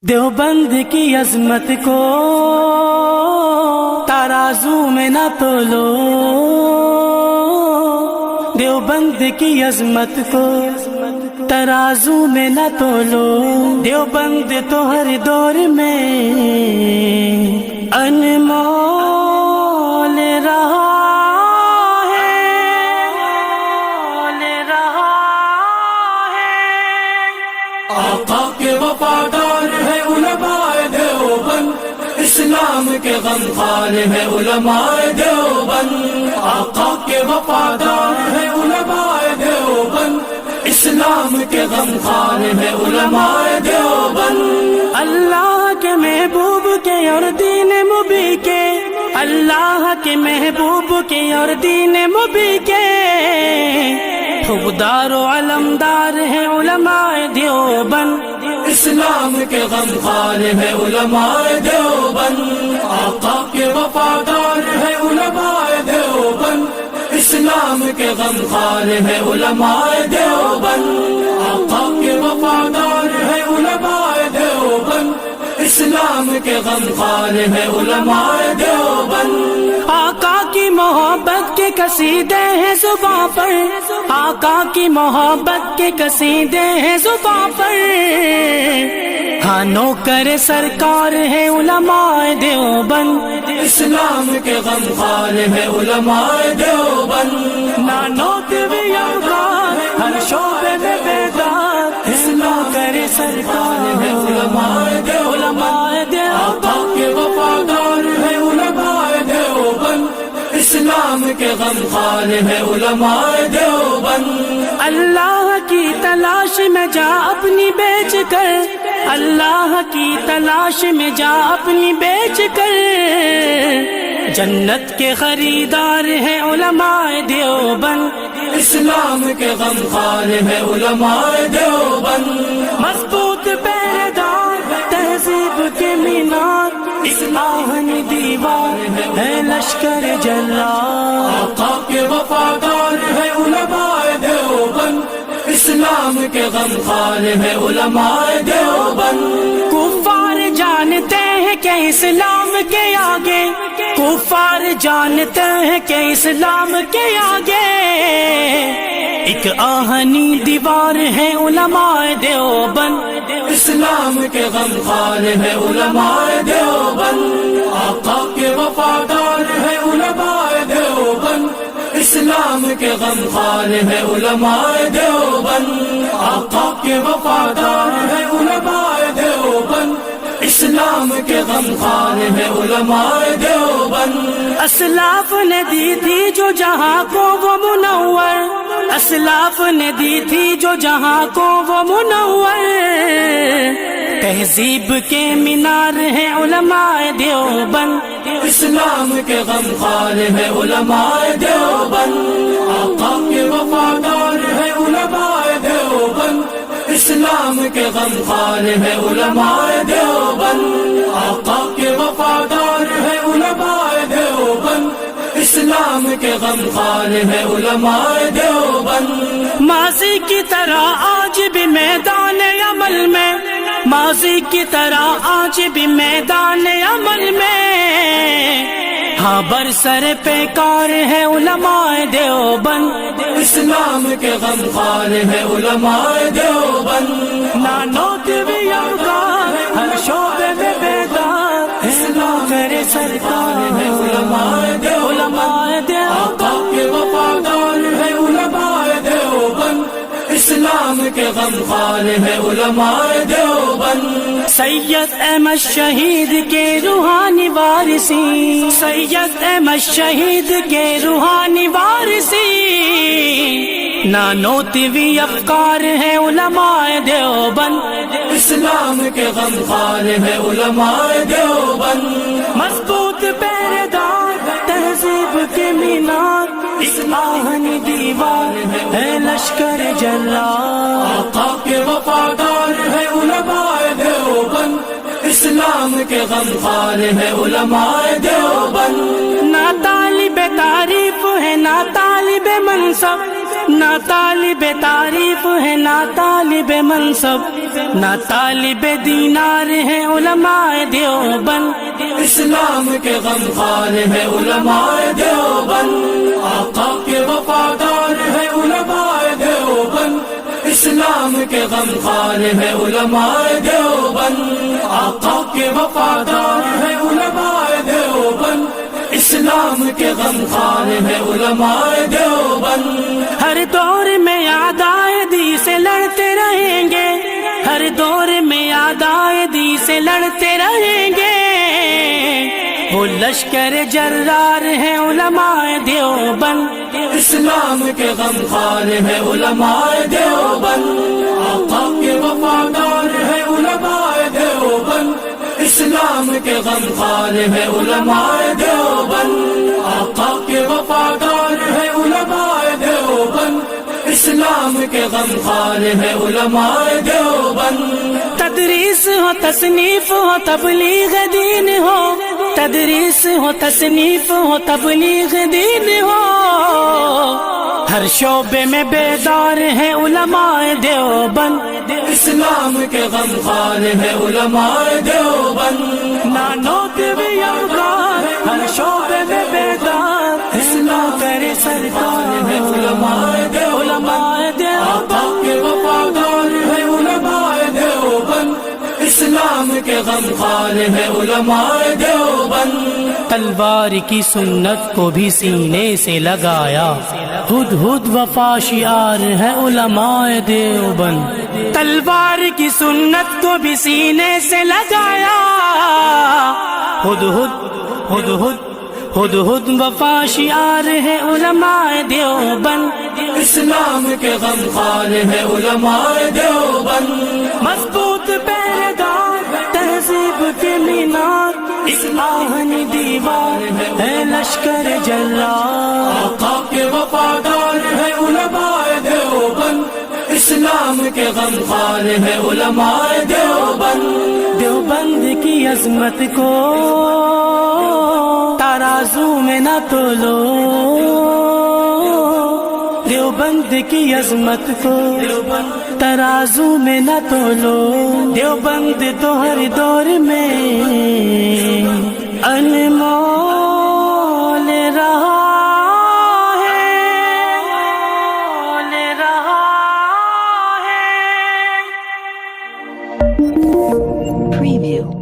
دیوبند کی عظمت کو ترازو میں نہ تولو، دیوبند کی عظمت کو ترازو میں نہ تولو، دیوبند تو ہر دور میں انمول رہا ہے، آقا کے وفادار ہے علماء دیوبند، اسلام کے غمخوار ہے علماء دیوبند، آقا کے وفادار ہے علماء دیوبند، اسلام کے غمخوار ہے علماء دیوبند۔ اللہ کے محبوب کے اور دین مبی کے، اللہ کے محبوب کے اور دین مبی کے حقدار و علمدار ہے علماء دیوبند، اسلام کے غمخوار ہے علماء دیوبند، آقا کے وفادار ہے علماء دیوبند، اسلام کے غمخوار ہے علماء دیوبند، آقا کے وفادار ہے علماء دیوبند، اسلام کے غمخوار ہے علماء دیوبند۔ آقا کی محبت کے قصیدے ہیں زباں پر، آقا کی محبت کے قصیدے ہیں زباں پر، ہاں نوکر سرکار ہے علماء دیوبند، اسلام کے غمخوار ہے علماء دیوبند، نانوت بھی افغان ہر شعبے میں بیدار، نوکر سرکار ہے علماء علماء آقا دیوبند، کے وفادار ہے علماء دیوبند، اسلام کے غمخوار ہے علماء دیوبند۔ اللہ کی تلاش میں جا اپنی بیچ کر، اللہ کی تلاش میں جا اپنی بیچ کر، جنت کے خریدار ہیں علماء دیوبند، اسلام کے غمخوار ہے علماء دیوبند، مضبوط پہرےدار تہذیب کے مینار، آہنی دیوار ہے لشکر جلال، آقا کے وفادار ہے علماء دیوبند، اسلام کے غمخوار ہے علماء دیوبند۔ کفار جانتے ہیں کہ اسلام کے آگے، کفار جانتے ہیں کہ اسلام کے آگے ایک آہنی دیوار ہے علماء دیوبند، اسلام کے غمخوار ہے علماء دیوبند، آقا کے وفادار ہے علماء دیوبند، اسلام کے غمخوار ہے علماء دیوبند، آقا کے وفادار ہے علماء دیوبند، اسلام کے غمخوار ہے علماء دیوبند۔ اسلاف نے دی تھی جو جہاں کو وہ منور، اسلاف نے دی تھی جو جہاں کو وہ منور، تہذیب کے مینار ہے علماء دیوبند، اسلام کے غمخوار ہے علماء دیوبند، آقا کے وفادار ہے علماء دیوبند، اسلام کے غمخوار ہے علماء دیوبند، آقا کے وفادار ہے علماء دیوبند، اسلام کے غمخوار ہے علماء دیوبند۔ ماضی کی طرح آج بھی میدان عمل میں، ماضی کی طرح آج بھی میدان عمل میں، ہاں برسر پیکار ہے علماء دیوبند، اسلام کے غمخوار ہے علماء دیوبند، نانوت بھی افغان ہر شعبے میں بیدار، نوکر سرکار ہے علماء علماء آقا دیوبند، کے وفادار ہے علماء دیوبند، اسلام کے غمخوار ہے علماء دیوبند۔ سید احمد شہید کے روحانی وارثی، سید احمد شہید کے روحانی وارثی، نانوتوی افکار ہے علماء دیوبند، اسلام کے غمخوار ہے علماء دیوبند، مضبوط پہرےدار تہذیب کے مینار، آہنی دیوار ہے لشکر جلال، آقا کے وفادار ہے علماء دیوبند، اسلام کے غمخوار ہے علماء دیوبند، نہ طالب تعریف ہے نہ طالب منصب، نہ طالب تعریف ہے نہ طالب منصب، نہ طالب دینار ہے علماء دیوبند، اسلام کے غمخوار ہے علماء دیوبند، آقا کے وفادار ہے علماء دیوبند، اسلام کے غمخوار ہے علماء دیوبند، آقا کے وفادار ہے علماء دیوبند، اسلام کے غمخوار ہے علماء دیوبند۔ ہر دور میں اعدائے سے لڑتے رہیں گے، ہر دور میں اعدائے سے لڑتے رہیں گے، وہ لشکر جرار ہے علماء دیوبند، اسلام کے غمخوار ہے علماء دیوبند، آقا کے وفادار ہے علماء دیوبند، اسلام کے غمخوار ہے علماء دیوبند، آقا کے وفادار ہے علماء دیوبند، اسلام کے غمخوار ہے علماء دیوبند۔ تدریس ہو تصنیف ہو تبلیغ دین ہو، تدریس ہو تصنیف ہو تبلیغ دین ہو، ہر شعبے میں بیدار ہے علماء دیوبند، اسلام کے غمخوار ہے علماء دیوبند، نانوت بھی اوقات ہر شعبے میں بیدار، اسلام کرے سرکار ہے علماء دیوبند، آقا کے وفادار ہے علماء دیوبند، اسلام کے غمخوار ہے علماء دیوبند۔ تلوار کی سنت کو بھی سینے سے لگایا، ہد ہد وفا شعار ہے علماء دیوبند، تلوار کی سنت کو بھی سینے سے لگایا، ہد ہد ہد ہد ہد ہد وفا شعار ہے علماء دیوبند، اسلام کے غمخوار ہے علماء دیوبند، مضبوط پہرےدار تہذیب کے مینار، اس آہنی دیوار ہے لشکر جرار، آقا کے وفادار ہے علماء دیوبند، اسلام کے غمخوار ہے علماء دیوبند، دیوبند کی عظمت کو ترازو میں نہ تولو، دیوبند کی عظمت کو ترازو میں نہ تولو، دیوبند تو ہر دور میں انمول رہا ہے۔ Preview.